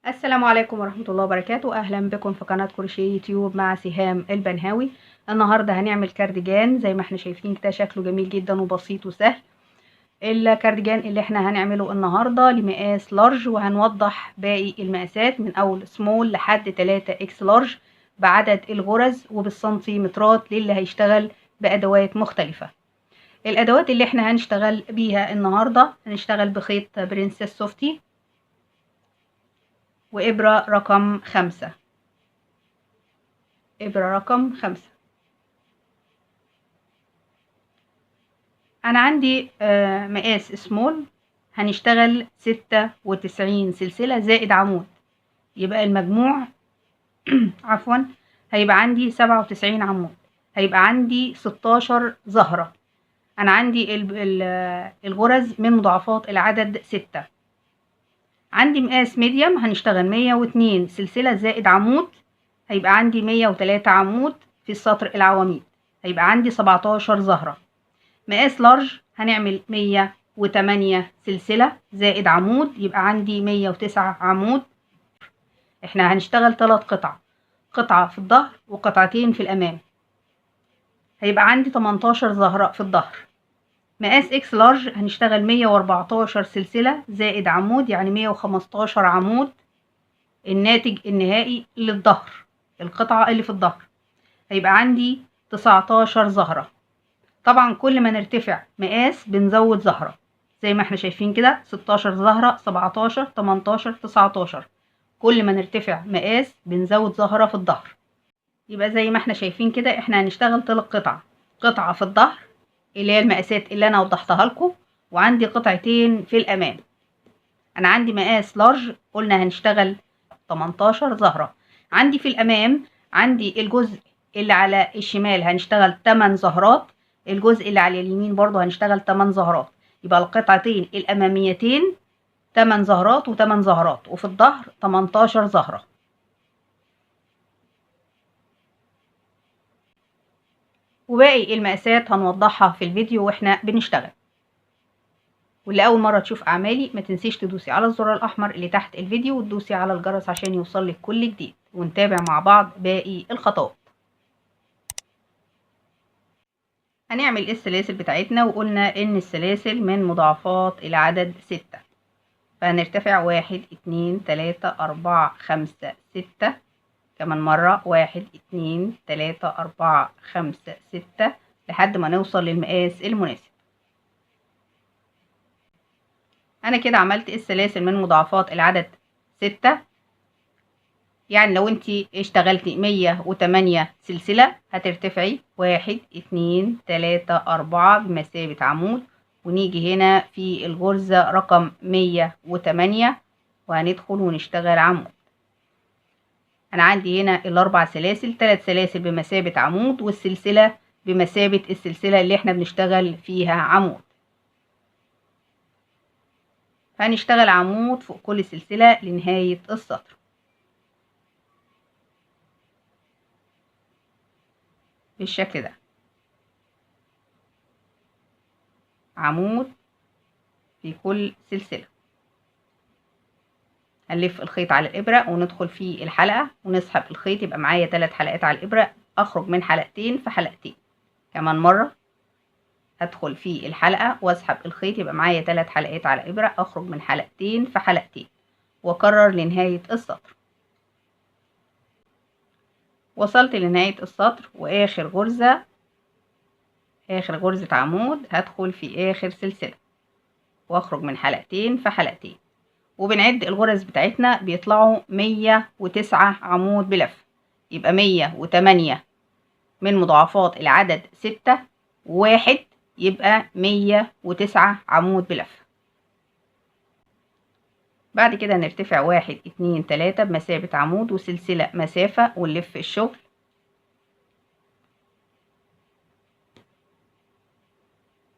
السلام عليكم ورحمة الله وبركاته. اهلا بكم في قناة كروشيه يوتيوب مع سهام البنهاوي. النهاردة هنعمل كارديجان زي ما احنا شايفين كده، شكله جميل جدا وبسيط وسهل. الكارديجان اللي احنا هنعمله النهاردة لمقاس لارج، وهنوضح باقي المقاسات من اول سمول لحد 3 اكس لارج بعدد الغرز وبالسنتيمترات للي هيشتغل بادوات مختلفة. الادوات اللي احنا هنشتغل بيها النهاردة، هنشتغل بخيط برنسيس سوفتي وإبرة رقم 5. إبرة رقم 5. أنا عندي مقاس سمول، هنشتغل 96 سلسلة زائد عمود، يبقى المجموع عفوا هيبقى عندي 97 عمود، هيبقى عندي 16 زهرة. أنا عندي الغرز من مضاعفات العدد 6. عندي مقاس ميديم، هنشتغل 102 سلسلة زائد عمود، هيبقى عندي 103 عمود في السطر العواميد، هيبقى عندي 17 زهرة. مقاس لارج هنعمل 108 سلسلة زائد عمود، يبقى عندي 109 عمود. احنا هنشتغل 3 قطع، قطعة في الظهر وقطعتين في الأمام، هيبقى عندي 18 زهرة في الظهر. مقاس اكس لارج هنشتغل 114 سلسلة زائد عمود، يعني 115 عمود الناتج النهائي للظهر، القطعة اللي في الظهر، هيبقى عندي 19 زهرة. طبعا كل ما نرتفع مقاس بنزود زهرة زي ما احنا شايفين كده، 16 زهرة، 17، 18، 19. كل ما نرتفع مقاس بنزود زهرة في الظهر. يبقى زي ما احنا شايفين كده، احنا هنشتغل 3 قطع، قطعة في الظهر اللي هي المقاسات اللي انا وضحتها لكم، وعندي قطعتين في الامام. انا عندي مقاس لارج قلنا هنشتغل 18 زهرة. عندي في الامام، عندي الجزء اللي على الشمال هنشتغل 8 زهرات، الجزء اللي على اليمين برضو هنشتغل 8 زهرات، يبقى القطعتين الاماميتين 8 زهرات و8 زهرات، وفي الظهر 18 زهرة. وباقي المقاسات هنوضحها في الفيديو واحنا بنشتغل. واللي اول مره تشوف اعمالي ما تنسيش تدوسي على الزرار الاحمر اللي تحت الفيديو وتدوسي على الجرس عشان يوصلك كل جديد، ونتابع مع بعض باقي الخطوات. هنعمل السلاسل بتاعتنا، وقلنا ان السلاسل من مضاعفات العدد 6، فهنرتفع 1 2 3 4 5 6. كمان مرة 1 2 3 4 5 6 لحد ما نوصل للمقاس المناسب. انا كده عملت السلاسل من مضاعفات العدد 6. يعني لو انتي اشتغلتي 108 سلسلة هترتفعي 1 2 3 4 بمثابة عمود، ونيجي هنا في الغرزة رقم 108 وهندخل ونشتغل عمود. انا عندي هنا الاربع سلاسل، 3 سلاسل بمثابة عمود، والسلسلة بمثابة السلسلة اللي احنا بنشتغل فيها عمود. هنشتغل عمود فوق كل سلسلة لنهاية السطر بالشكل ده، عمود في كل سلسلة. هنلف الخيط على الإبرة وندخل في الحلقة ونسحب الخيط، يبقى معايا 3 حلقات على الإبرة، أخرج من حلقتين في حلقتين. كمان مرة هدخل في الحلقة واسحب الخيط، يبقى معايا 3 حلقات على إبرة، أخرج من حلقتين في حلقتين، وأكرر لنهاية السطر. وصلت لنهاية السطر وآخر غرزة، آخر غرزة عمود هدخل في آخر سلسلة وأخرج من حلقتين في حلقتين، وبنعد الغرز بتاعتنا بيطلعوا 109 عمود بلف، يبقى 108 من مضاعفات العدد 6 و1 يبقى 109 عمود بلف. بعد كده نرتفع 1 2 3 بمثابة عمود وسلسلة مسافة ونلف الشغل،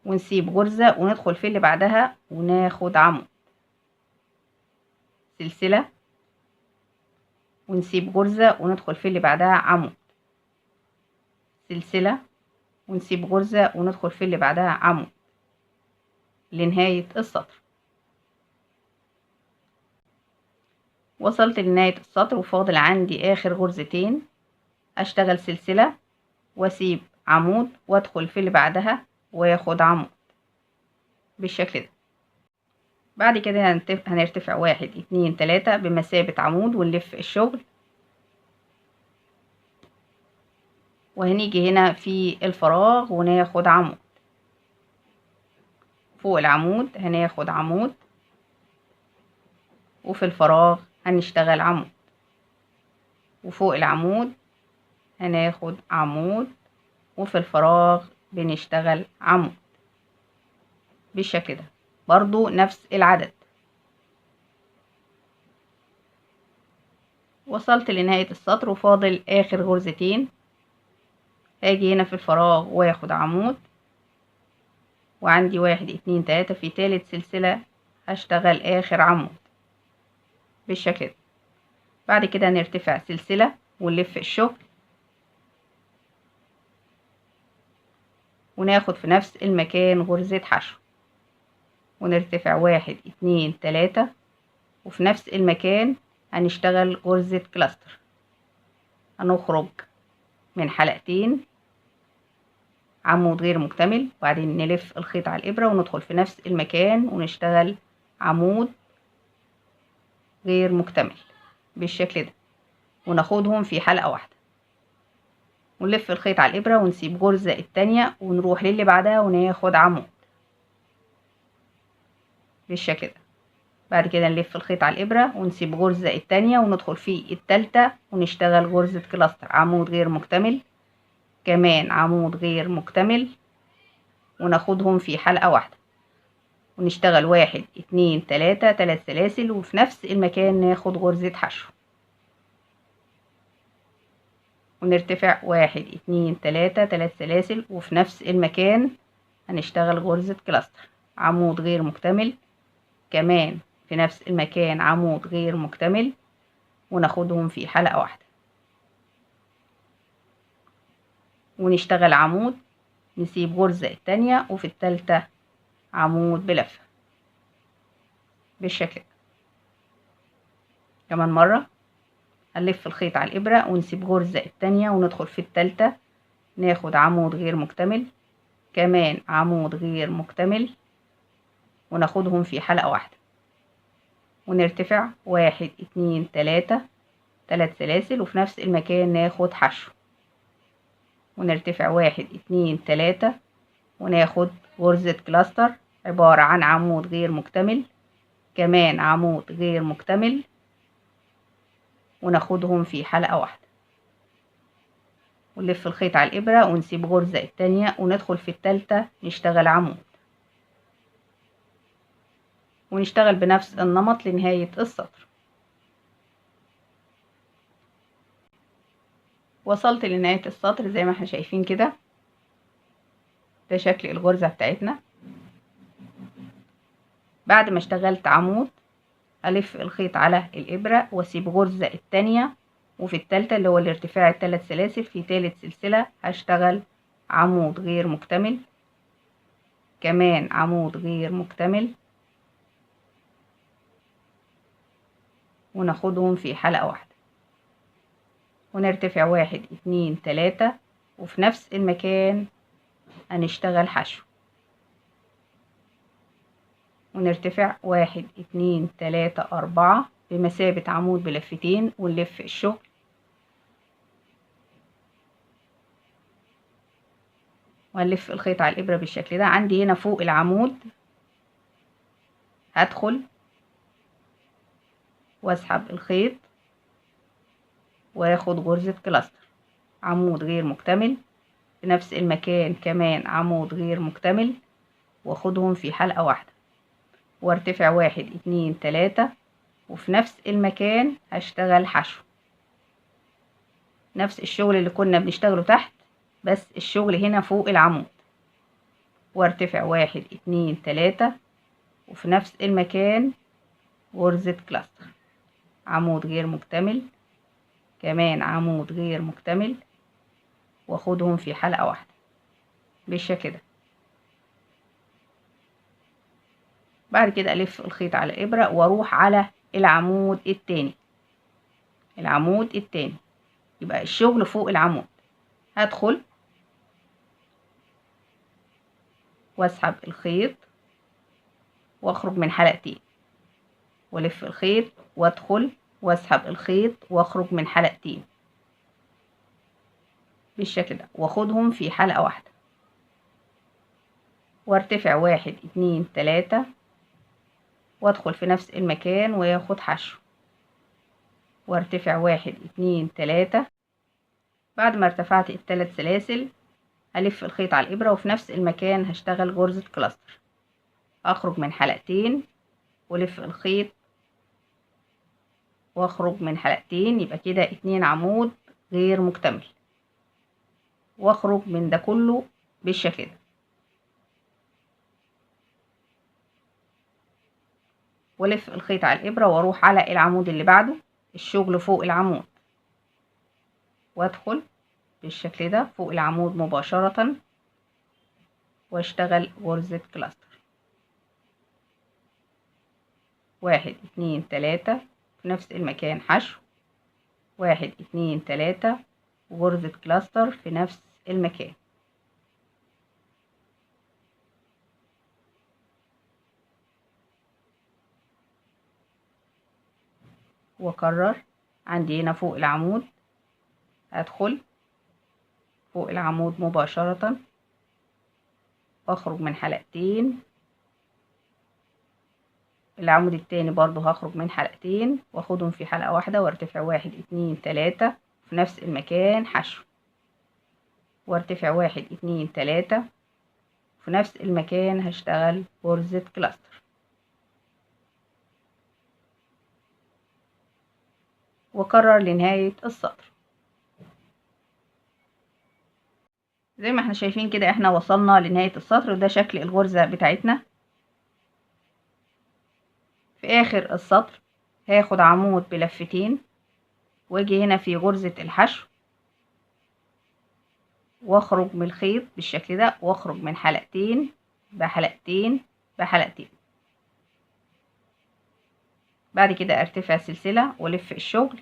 ونسيب غرزة وندخل في اللي بعدها وناخد عمود، سلسلة ونسيب غرزة وندخل في اللي بعدها عمود، سلسلة ونسيب غرزة وندخل في اللي بعدها عمود لنهاية السطر. وصلت لنهاية السطر وفاضل عندي اخر غرزتين، اشتغل سلسلة واسيب عمود وادخل في اللي بعدها واخد عمود بالشكل ده. بعد كده هنرتفع 1 2 3 بمثابة عمود ونلف الشغل، وهنيجي هنا في الفراغ وناخد عمود. فوق العمود هناخد عمود، وفي الفراغ هنشتغل عمود، وفوق العمود هناخد عمود، وفي الفراغ بنشتغل عمود بالشكل ده، برضو نفس العدد. وصلت لنهاية السطر وفاضل اخر غرزتين، هاجي هنا في الفراغ واخد عمود، وعندي 1 2 3 في تالت سلسلة هشتغل اخر عمود بالشكل ده. بعد كده نرتفع سلسلة ونلف الشغل، وناخد في نفس المكان غرزة حشو، ونرتفع 1 2 3 وفي نفس المكان هنشتغل غرزة كلاستر. هنخرج من حلقتين عمود غير مكتمل، وبعدين نلف الخيط على الإبرة وندخل في نفس المكان ونشتغل عمود غير مكتمل بالشكل ده، وناخدهم في حلقة واحدة، ونلف الخيط على الإبرة ونسيب غرزة التانية ونروح للي بعدها وناخد عمود بالشكل ده. بعد كده نلف الخيط على الإبرة ونسيب غرزة التانية وندخل في التالتة ونشتغل غرزة كلاستر، عمود غير مكتمل، كمان عمود غير مكتمل، وناخدهم في حلقة واحدة، ونشتغل 1 2 3 3 سلاسل، وفي نفس المكان ناخد غرزة حشو، ونرتفع 1 2 3 3 سلاسل، وفي نفس المكان هنشتغل غرزة كلاستر، عمود غير مكتمل، كمان في نفس المكان عمود غير مكتمل، وناخدهم في حلقة واحدة، ونشتغل عمود، نسيب غرزة التانية، وفي التالتة عمود بلفة بالشكل ده. كمان مرة هنلف الخيط على الإبرة ونسيب غرزة التانية وندخل في التالتة، ناخد عمود غير مكتمل، كمان عمود غير مكتمل، وناخدهم في حلقة واحدة، ونرتفع 1 2 3 3 سلاسل، وفي نفس المكان ناخد حشو، ونرتفع 1 2 3 وناخد غرزة كلاستر عبارة عن عمود غير مكتمل، كمان عمود غير مكتمل، وناخدهم في حلقة واحدة، ونلف الخيط على الإبرة ونسيب غرزة التانية وندخل في التالتة نشتغل عمود، ونشتغل بنفس النمط لنهاية السطر. وصلت لنهاية السطر زي ما احنا شايفين كده، ده شكل الغرزة بتاعتنا. بعد ما اشتغلت عمود ألف الخيط على الإبرة واسيب غرزة التانية، وفي التالتة اللي هو الارتفاع الثلاث سلاسل، في تالت سلسلة هشتغل عمود غير مكتمل، كمان عمود غير مكتمل، وناخدهم في حلقة واحدة، ونرتفع 1 2 3 وفي نفس المكان هنشتغل حشو، ونرتفع 1 2 3 4 بمثابة عمود بلفتين ونلف الشغل، وهنلف الخيط على الإبرة بالشكل ده. عندي هنا فوق العمود هدخل واسحب الخيط واخد غرزة كلاستر، عمود غير مكتمل، في نفس المكان كمان عمود غير مكتمل، واخدهم في حلقة واحدة، وارتفع 1 2 3 وفي نفس المكان هشتغل حشو، نفس الشغل اللي كنا بنشتغله تحت، بس الشغل هنا فوق العمود، وارتفع 1 2 3 وفي نفس المكان غرزة كلاستر، عمود غير مكتمل، كمان عمود غير مكتمل، واخدهم في حلقة واحدة بالشكل ده. بعد كده الف الخيط على الإبرة واروح على العمود التاني، العمود التاني، يبقى الشغل فوق العمود. هدخل واسحب الخيط واخرج من حلقتين، والف الخيط وادخل واسحب الخيط واخرج من حلقتين بالشكل ده، واخدهم في حلقة واحدة، وارتفع 1 2 3 وادخل في نفس المكان وياخد حشو، وارتفع 1 2 3. بعد ما ارتفعت الثلاث سلاسل هلف الخيط على الإبرة، وفي نفس المكان هشتغل غرزة كلاستر. اخرج من حلقتين ولف الخيط واخرج من حلقتين، يبقى كده 2 عمود غير مكتمل، واخرج من ده كله بالشكل ده، ولف الخيط على الإبرة واروح على العمود اللي بعده، الشغل فوق العمود، وادخل بالشكل ده فوق العمود مباشرة واشتغل غرزة كلاستر. 1 2 3 في نفس المكان حشو، 1 2 3 وغرزة كلاستر في نفس المكان. واكرر عندي هنا فوق العمود، ادخل فوق العمود مباشرة واخرج من حلقتين، العمود التاني برضو هخرج من حلقتين واخدهم في حلقة واحدة، وارتفع 1 2 3 في نفس المكان حشو، وارتفع 1 2 3 في نفس المكان هشتغل غرزة كلاستر. واكرر لنهاية السطر. زي ما احنا شايفين كده احنا وصلنا لنهاية السطر، وده شكل الغرزة بتاعتنا. في اخر السطر هاخد عمود بلفتين واجي هنا في غرزة الحشو واخرج من الخيط بالشكل ده، واخرج من حلقتين بحلقتين بحلقتين. بعد كده ارتفع سلسلة والف الشغل،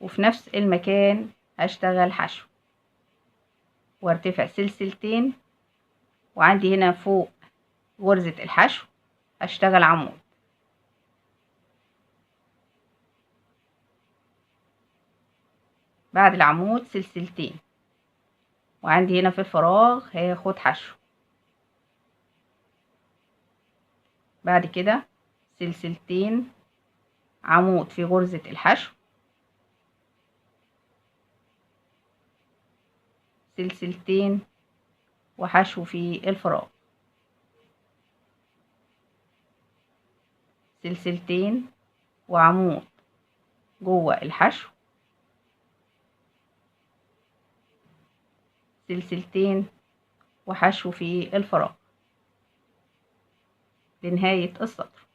وفي نفس المكان هشتغل حشو، وارتفع سلسلتين، وعندي هنا فوق غرزة الحشو هشتغل عمود، بعد العمود سلسلتين، وعندي هنا في الفراغ هاخد حشو، بعد كده سلسلتين عمود في غرزة الحشو، سلسلتين وحشو في الفراغ، سلسلتين وعمود جوه الحشو، سلسلتين وحشو في الفراغ لنهاية السطر.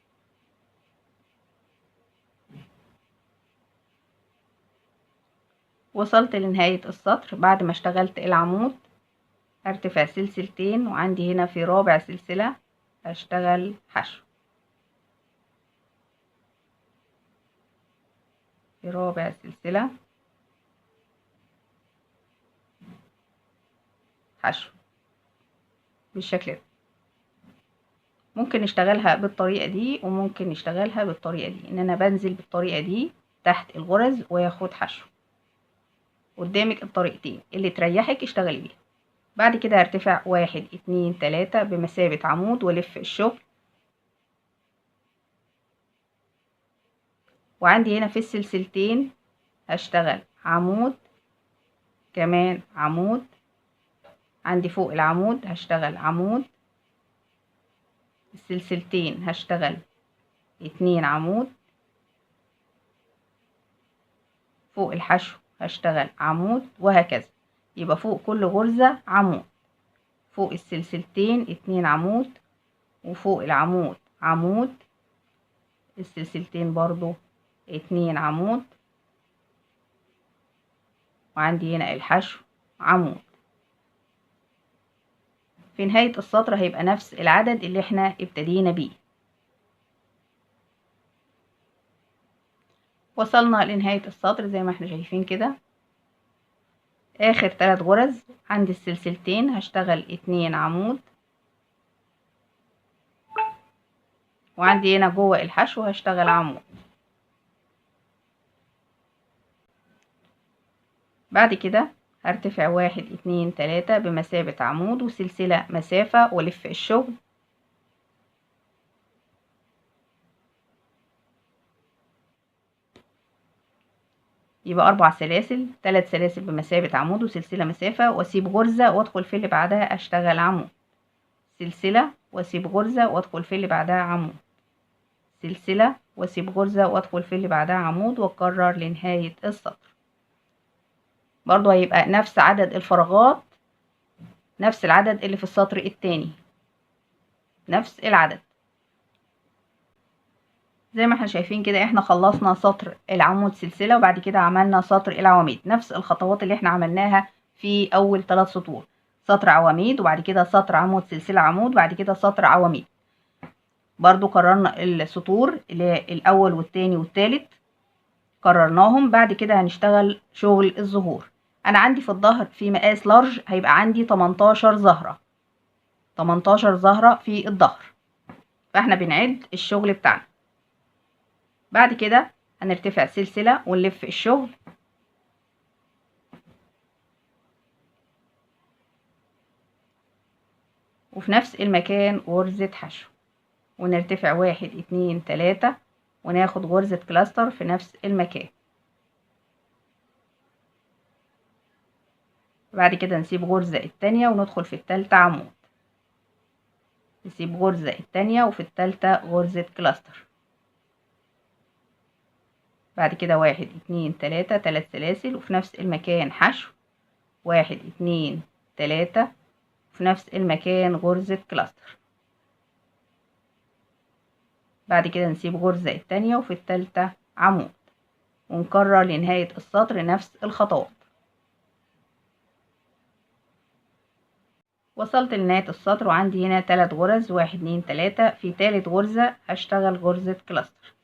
وصلت لنهاية السطر بعد ما اشتغلت العمود، ارتفع سلسلتين، وعندي هنا في رابع سلسلة اشتغل حشو، في رابع سلسلة حشو بالشكل ده. ممكن نشتغلها بالطريقة دي وممكن نشتغلها بالطريقة دي، ان انا بنزل بالطريقة دي تحت الغرز وياخد حشو. قدامك الطريقتين اللي تريحك اشتغلي بيها. بعد كده هرتفع 1 2 3 بمثابة عمود والف الشغل، وعندي هنا في السلسلتين هشتغل عمود كمان عمود، عندي فوق العمود هشتغل عمود، السلسلتين هشتغل 2 عمود، فوق الحشو هشتغل عمود، وهكذا. يبقى فوق كل غرزة عمود، فوق السلسلتين 2 عمود، وفوق العمود عمود، السلسلتين برضو 2 عمود، وعندي هنا الحشو عمود. في نهاية السطر هيبقى نفس العدد اللي احنا ابتدينا بيه. وصلنا لنهاية السطر زي ما احنا شايفين كده. اخر 3 غرز عندي السلسلتين هشتغل 2 عمود، وعندي هنا جوه الحشو هشتغل عمود. بعد كده هرتفع 1 2 3 بمثابة عمود وسلسلة مسافة والف الشغل، يبقى 4 سلاسل، 3 سلاسل بمثابة عمود وسلسلة مسافة، واسيب غرزة وادخل في اللي بعدها اشتغل عمود، سلسلة واسيب غرزة وادخل في اللي بعدها عمود، سلسلة واسيب غرزة وادخل في اللي بعدها عمود، واكرر لنهاية السطر. برضو هيبقى نفس عدد الفراغات، نفس العدد اللي في السطر التاني، نفس العدد. زي ما احنا شايفين كده احنا خلصنا سطر العمود سلسلة، وبعد كده عملنا سطر العواميد، نفس الخطوات اللي احنا عملناها في اول 3 سطور، سطر عواميد وبعد كده سطر عمود سلسلة عمود بعد كده سطر عواميد. برضو كررنا السطور اللي هي الاول والتاني والتالت، كررناهم. بعد كده هنشتغل شغل الظهور. انا عندي في الظهر في مقاس لارج هيبقى عندي 18 زهرة، 18 زهرة في الظهر، فاحنا بنعد الشغل بتاعنا. بعد كده هنرتفع سلسلة ونلف الشغل، وفي نفس المكان غرزة حشو، ونرتفع 1 2 3 وناخد غرزة كلاستر في نفس المكان. بعد كده نسيب غرزة التانية وندخل في التالتة عمود، نسيب غرزة التانية وفي التالتة غرزة كلاستر. بعد كده 1 2 3 3 سلاسل وفي نفس المكان حشو، 1 2 3 في نفس المكان غرزة كلاستر. بعد كده نسيب غرزة التانية وفي التالتة عمود، ونكرر لنهاية السطر نفس الخطوات. وصلت لنهاية السطر وعندي هنا 3 غرز، 1 2 3. في تالت غرزة هشتغل غرزة كلاستر،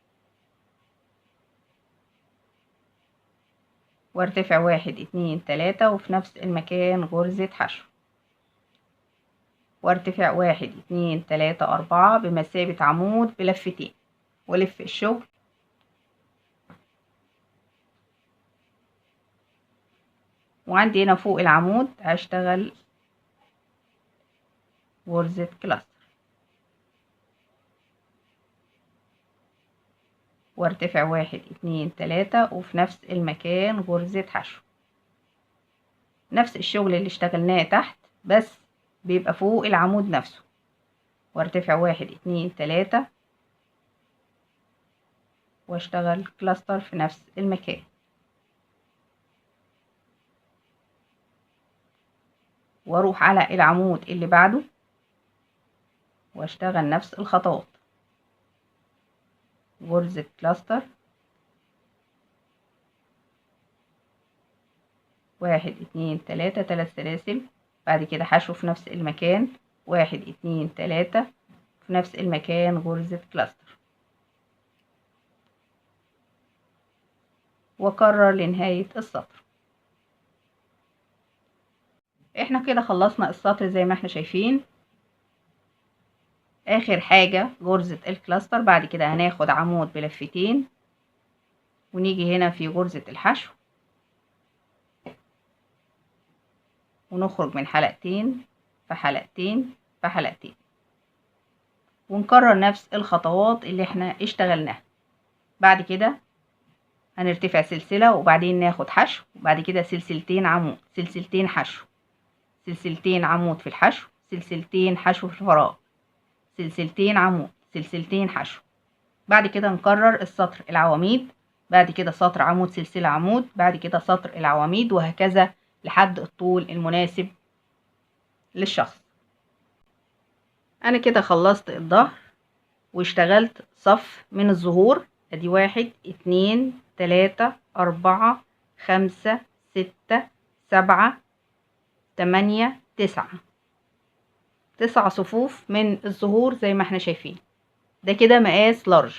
وارتفع 1 2 3 وفي نفس المكان غرزة حشو، وارتفع 1 2 3 4 بمثابة عمود بلفتين، والف الشغل، وعندي هنا فوق العمود هشتغل غرزة كلاستر، وارتفع 1 2 3 وفي نفس المكان غرزة حشو. نفس الشغل اللي اشتغلناه تحت بس بيبقى فوق العمود نفسه، وارتفع 1 2 3 واشتغل كلاستر في نفس المكان، واروح على العمود اللي بعده واشتغل نفس الخطوات، غرزة كلاستر، 1 2 3 3 سلاسل، بعد كده حشو في نفس المكان، 1 2 3 في نفس المكان غرزة كلاستر، واكرر لنهاية السطر. احنا كده خلصنا السطر زي ما احنا شايفين. اخر حاجة غرزة الكلاستر، بعد كده هناخد عمود بلفتين ونيجي هنا في غرزة الحشو ونخرج من حلقتين في حلقتين في حلقتين، ونكرر نفس الخطوات اللي احنا اشتغلناها. بعد كده هنرتفع سلسلة وبعدين ناخد حشو، وبعد كده سلسلتين عمود، سلسلتين حشو، سلسلتين عمود في الحشو، سلسلتين حشو في الفراغ، سلسلتين عمود، سلسلتين حشو. بعد كده نكرر السطر العواميد، بعد كده سطر عمود سلسلة عمود، بعد كده سطر العواميد، وهكذا لحد الطول المناسب للشخص. انا كده خلصت الظهر واشتغلت صف من الظهور. ادي 1 2 3 4 5 6 7 8 9، 9 صفوف من الظهور زي ما احنا شايفين. ده كده مقاس لارج.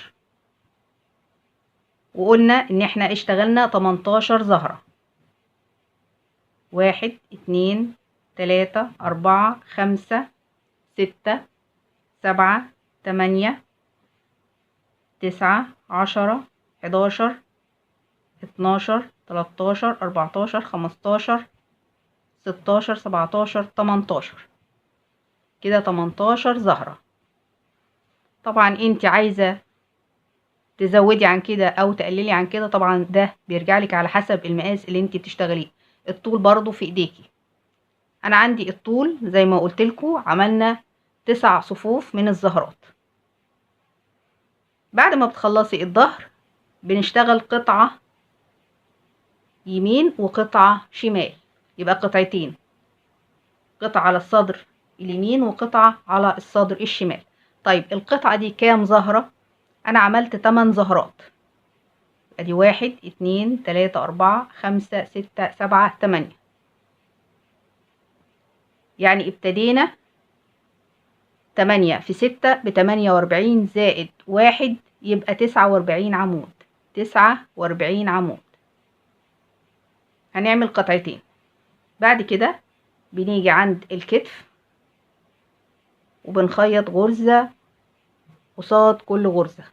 وقلنا ان احنا اشتغلنا 18 زهرة. 1 2 3 4 5 6 7 8 9 10 11 12 13 14 15 16 17 18. كده 18 زهرة. طبعا انت عايزة تزودي عن كده او تقللي عن كده، طبعا ده بيرجع لك على حسب المقاس اللي انت بتشتغليه. الطول برضو في ايديكي. انا عندي الطول زي ما قلت لكم عملنا 9 صفوف من الزهرات. بعد ما بتخلصي الظهر بنشتغل قطعة يمين وقطعة شمال، يبقى قطعتين، قطعة على الصدر اليمين وقطعة على الصدر الشمال. طيب القطعة دي كام زهرة؟ انا عملت 8 زهرات. ادي 1 2 3 4 5 6 7 8. يعني ابتدينا 8 في 6 ب48 زائد 1 يبقى 49 عمود. 49 عمود. هنعمل قطعتين. بعد كده بنيجي عند الكتف وبنخيط غرزة قصاد كل غرزة.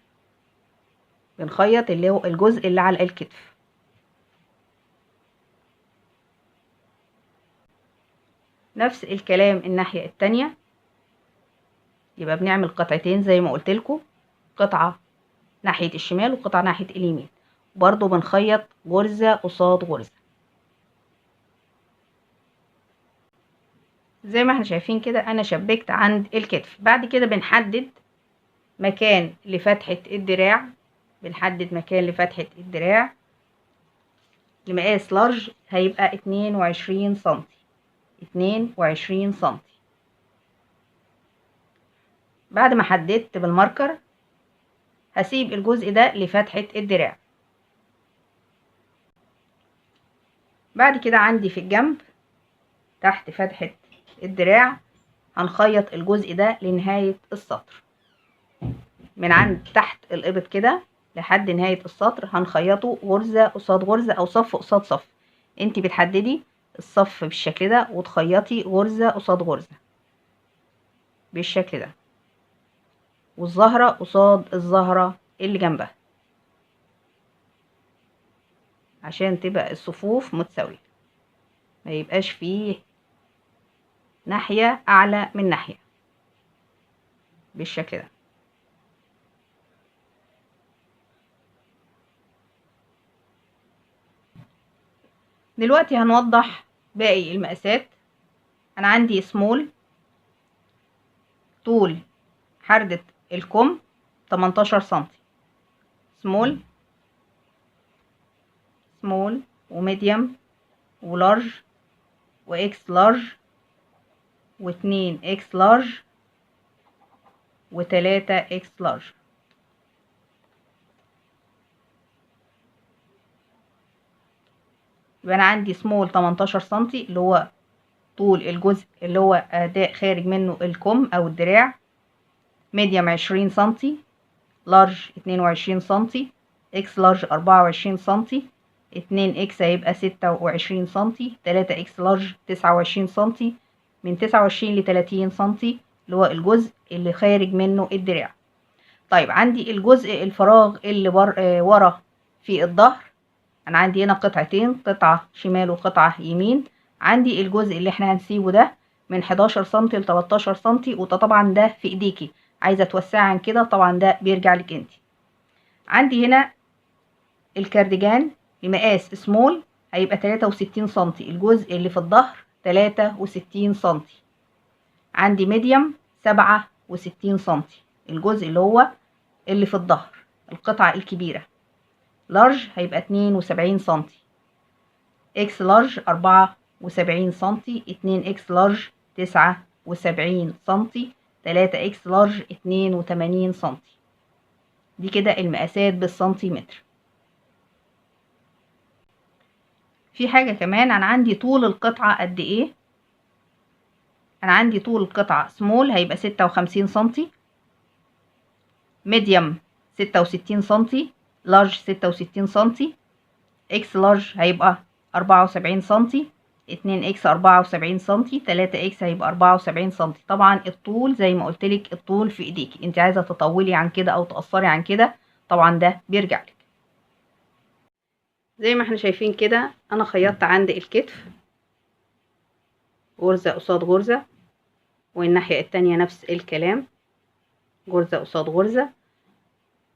بنخيط اللي هو الجزء اللي على الكتف. نفس الكلام الناحية التانية. يبقى بنعمل قطعتين زي ما قلت لكم، قطعة ناحية الشمال وقطعة ناحية اليمين. برضو بنخيط غرزة قصاد غرزة زي ما احنا شايفين كده. انا شبكت عند الكتف. بعد كده بنحدد مكان لفتحة الدراع. بنحدد مكان لفتحة الدراع. لمقاس لارج هيبقى 22 سنتي. 22 سنتي. بعد ما حددت بالماركر هسيب الجزء ده لفتحة الدراع. بعد كده عندي في الجنب تحت فتحة الدراع هنخيط الجزء ده لنهاية السطر. من عند تحت الإبط كده لحد نهاية السطر هنخيطه غرزة قصاد غرزة أو صف قصاد صف. انتي بتحددي الصف بالشكل ده وتخيطي غرزة قصاد غرزة بالشكل ده، والزهرة قصاد الزهرة اللي جنبها عشان تبقى الصفوف متساوية، ما يبقاش فيه ناحية أعلى من ناحية بالشكل ده. دلوقتي هنوضح باقي المقاسات. أنا عندي سمول، طول حردة الكم 18 سنتي. سمول سمول وميديوم ولارج واكس لارج واتنين اكس لارج وتلاتة اكس لارج. يبقى انا عندي سمول 18 سنتي اللي هو طول الجزء اللي هو اداء خارج منه الكم او الدراع. ميديوم 20 سنتي. لارج 22 سنتي. اكس لارج 24 سنتي. 2 اكس هيبقى 26 سنتي. 3 اكس لارج 29 سنتي. من 29 ل 30 سنتي اللي هو الجزء اللي خارج منه الدراع. طيب عندي الجزء الفراغ اللي ورا في الظهر. انا عندي هنا قطعتين، قطعة شمال وقطعة يمين. عندي الجزء اللي احنا هنسيبه ده من 11 سنتي ل 13 سنتي، وده طبعا ده في ايديكي. عايزة توسعي عن كده طبعا ده بيرجع لك انت. عندي هنا الكارديجان بمقاس سمول هيبقى 63 سنتي. الجزء اللي في الظهر 63 سنتي. عندي ميديوم 67 سنتي. الجزء اللي هو اللي في الظهر القطعة الكبيرة. لارج هيبقى 72 سنتي. اكس لارج 74 سنتي. 2 اكس لارج 79 سنتي. 3 اكس لارج 82 سنتي. دي كده المقاسات بالسنتيمتر. في حاجة كمان، انا عندي طول القطعة قد ايه. انا عندي طول القطعة سمول هيبقى 56 سنتي. ميديوم 66 سنتي. لارج 66 سنتي، اكس لارج هيبقى 74 سنتي، 2 اكس 74 سنتي، 3 اكس هيبقى 74 سنتي. طبعا الطول زي ما قلت لك الطول في ايديكي، انت عايزه تطولي عن كده او تقصري عن كده طبعا ده بيرجع لك. زي ما احنا شايفين كده انا خيطت عند الكتف غرزه قصاد غرزه، والناحيه التانية نفس الكلام، غرزه قصاد غرزه،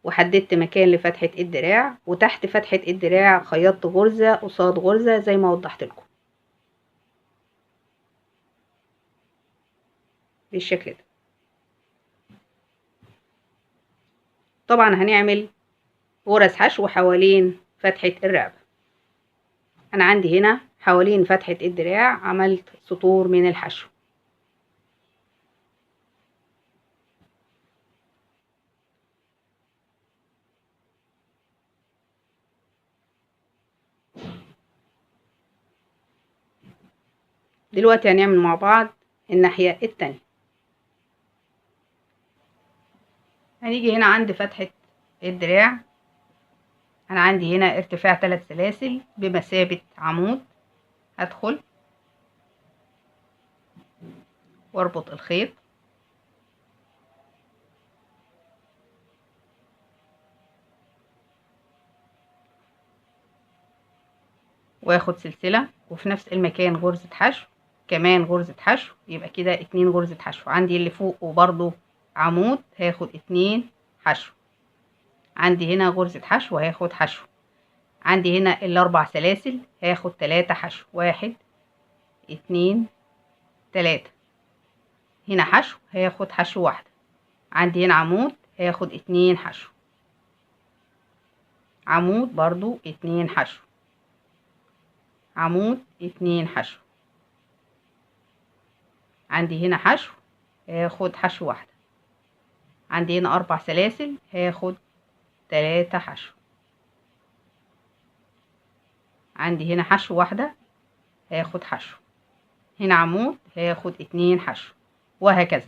وحددت مكان لفتحه الدراع، وتحت فتحه الدراع خيطت غرزه قصاد غرزه زي ما وضحت لكم بالشكل ده. طبعا هنعمل غرز حشو حوالين فتحة الرقبة. انا عندي هنا حوالين فتحة الدراع عملت سطور من الحشو. دلوقتي هنعمل مع بعض الناحية التانية. هنيجي هنا عند فتحة الدراع، انا عندي هنا ارتفاع 3 سلاسل بمثابة عمود، هدخل واربط الخيط واخد سلسلة، وفي نفس المكان غرزة حشو، كمان غرزة حشو، يبقى كده 2 غرزة حشو. عندي اللي فوق وبرضو عمود هاخد 2 حشو، عندي هنا غرزة حشو هاخد حشو، عندي هنا الاربع سلاسل هاخد 3 حشو، 1 2 3، هنا حشو هاخد حشو واحدة، عندي هنا عمود هاخد 2 حشو، عمود برضو 2 حشو، عمود 2 حشو، عندي هنا حشو هاخد حشو واحدة، عندي هنا 4 سلاسل هاخد 3 حشو، عندي هنا حشو واحدة هاخد حشو، هنا عمود هاخد 2 حشو، وهكذا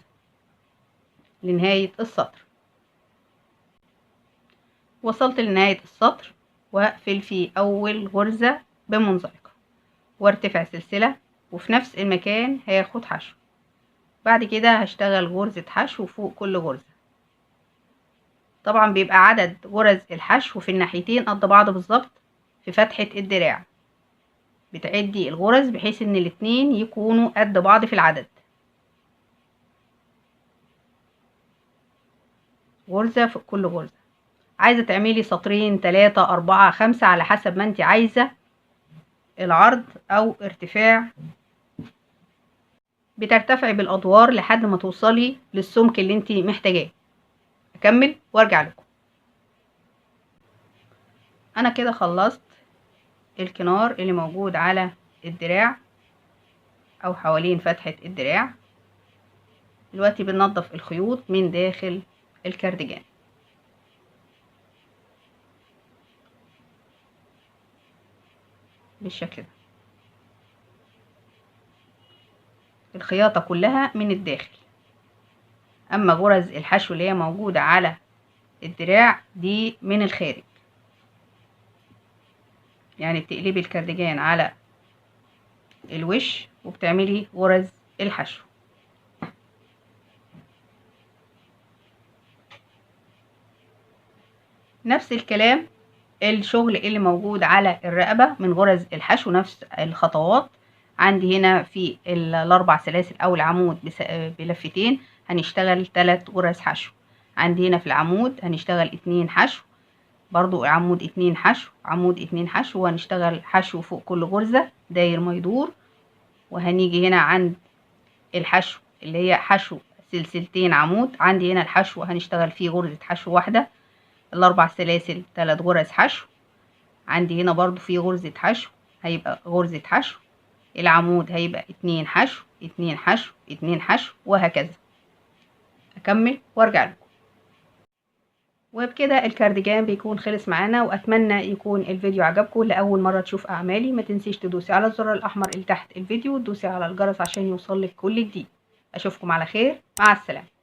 لنهاية السطر. وصلت لنهاية السطر وهقفل في أول غرزة بمنزلقة وارتفع سلسلة، وفي نفس المكان هاخد حشو. بعد كده هشتغل غرزة حشو فوق كل غرزة. طبعا بيبقى عدد غرز الحشو في الناحيتين قد بعض بالظبط. في فتحة الدراع بتعدي الغرز بحيث ان الاتنين يكونوا قد بعض في العدد، غرزة في كل غرزة. عايزة تعملي سطرين 3 4 5 على حسب ما انت عايزة العرض او ارتفاع، بترتفعي بالادوار لحد ما توصلي للسمك اللي انت محتاجاه. اكمل وارجع لكم. انا كده خلصت الكنار اللي موجود على الدراع او حوالين فتحة الدراع. دلوقتي بننظف الخيوط من داخل الكارديجان بالشكل ده، الخياطة كلها من الداخل، اما غرز الحشو اللي هي موجودة على الدراع دي من الخارج. يعني بتقلبي الكارديجان على الوش وبتعملي غرز الحشو. نفس الكلام الشغل اللي موجود على الرقبة من غرز الحشو، نفس الخطوات. عندي هنا في الاربع سلاسل او العمود بلفتين هنشتغل 3 غرز حشو، عندي هنا في العمود هنشتغل 2 حشو، برضو عمود 2 حشو، عمود 2 حشو، وهنشتغل حشو فوق كل غرزة داير ما يدور. وهنيجي هنا عند الحشو اللي هي حشو سلسلتين عمود، عندي هنا الحشو هنشتغل فيه غرزة حشو واحدة، الاربع سلاسل 3 غرز حشو، عندي هنا برضو في غرزة حشو هيبقى غرزة حشو، العمود هيبقى 2 حشو 2 حشو 2 حشو، وهكذا. اكمل وارجع لكم. وبكده الكارديجان بيكون خلص معانا، واتمنى يكون الفيديو عجبكم. لاول مره تشوف اعمالي ما تنسيش تدوسي على الزر الاحمر اللي تحت الفيديو وتدوسي على الجرس عشان يوصلك كل جديد. اشوفكم على خير، مع السلامه.